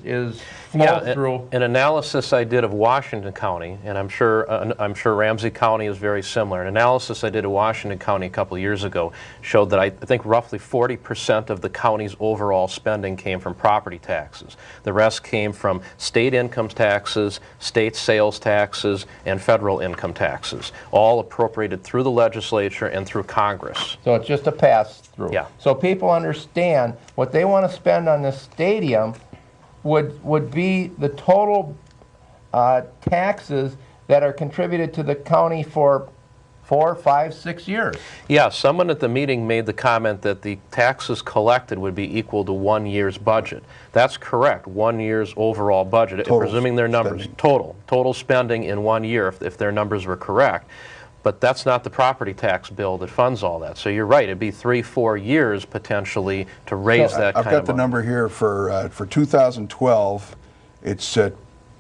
is flow through. An analysis I did of Washington County, and I'm sure Ramsey County is very similar. An analysis I did of Washington County a couple of years ago showed that I think roughly 40% of the county's overall spending came from property taxes. The rest came from state income taxes, state sales taxes, and federal income taxes, all appropriated through the legislature and through Congress. So it's just a pass-through. Yeah. So people understand what they want to spend on this stadium would be the total taxes that are contributed to the county for 4, 5, 6 years. Yeah, someone at the meeting made the comment that the taxes collected would be equal to 1 year's budget. That's correct, 1 year's overall budget, presuming their numbers, spending. total spending in 1 year, if their numbers were correct. But that's not the property tax bill that funds all that. So you're right, it'd be 3, 4 years potentially to raise that kind of money. I've got the number here for 2012. It's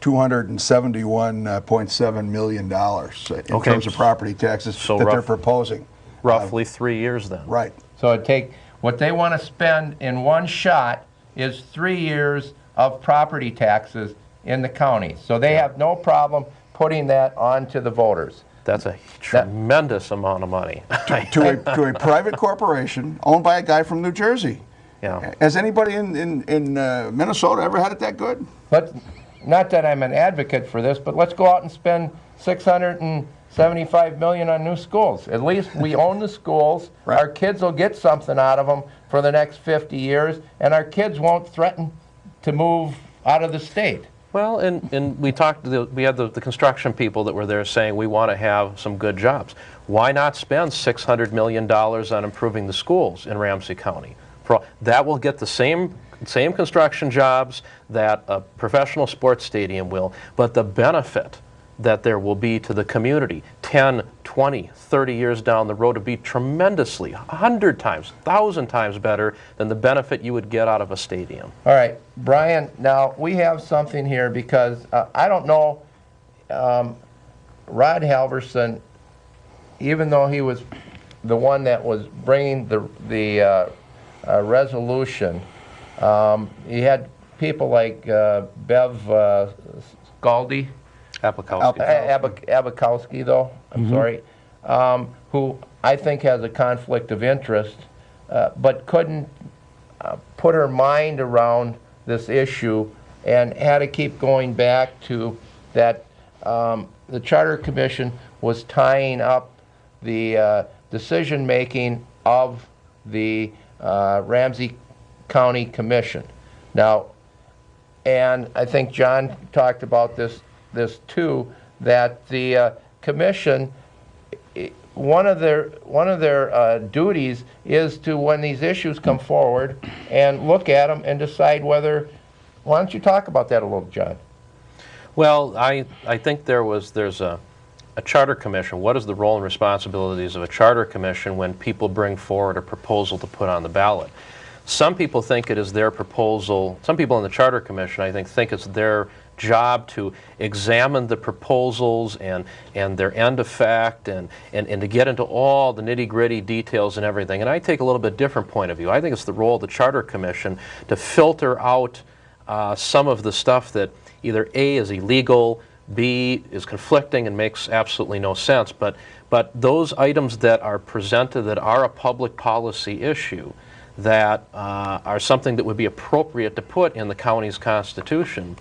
$271.7 million in terms of property taxes that they're proposing. Roughly 3 years then. Right. So what they want to spend in one shot is 3 years of property taxes in the county. So they have no problem putting that onto the voters. That's a tremendous amount of money. to a private corporation owned by a guy from New Jersey. Yeah. Has anybody in Minnesota ever had it that good? But not that I'm an advocate for this, but let's go out and spend $675 million on new schools. At least we own the schools. Right. Our kids will get something out of them for the next 50 years, and our kids won't threaten to move out of the state. Well, and we had the construction people that were there saying we want to have some good jobs. Why not spend $600 million on improving the schools in Ramsey County? That will get the same construction jobs that a professional sports stadium will, but the benefit that there will be to the community 10, 20, 30 years down the road to be tremendously, 100 times, 1,000 times better than the benefit you would get out of a stadium. All right, Brian, now we have something here because I don't know, Rod Halverson, even though he was the one that was bringing the resolution, he had people like Bev Scaldi, Abakowski, though, I'm sorry, who I think has a conflict of interest, but couldn't put her mind around this issue and had to keep going back to that the Charter Commission was tying up the decision-making of the Ramsey County Commission. Now, and I think John talked about this too, that the commission, one of their duties is to, when these issues come forward, and look at them and decide whether. Why don't you talk about that a little, John? Well, I think there's a charter commission. What is the role and responsibilities of a charter commission when people bring forward a proposal to put on the ballot? Some people think it is their proposal. Some people in the charter commission, I think it's their job to examine the proposals and their end effect and to get into all the nitty-gritty details and everything. And I take a little bit different point of view. I think it's the role of the Charter Commission to filter out some of the stuff that either A, is illegal, B, is conflicting and makes absolutely no sense, but those items that are presented that are a public policy issue, that are something that would be appropriate to put in the county's constitution,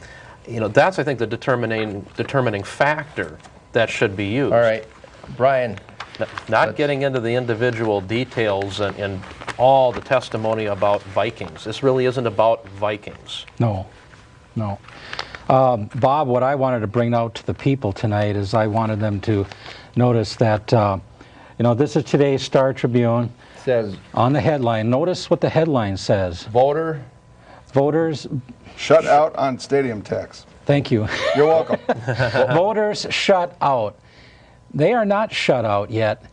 that's, I think, the determining factor that should be used. All right, Brian. Not getting into the individual details and all the testimony about Vikings. This really isn't about Vikings. No. Bob, what I wanted to bring out to the people tonight is I wanted them to notice that, this is today's Star Tribune. Says on the headline, notice what the headline says. Voters shut out on stadium tax. Thank you. You're welcome. Voters shut out. They are not shut out yet.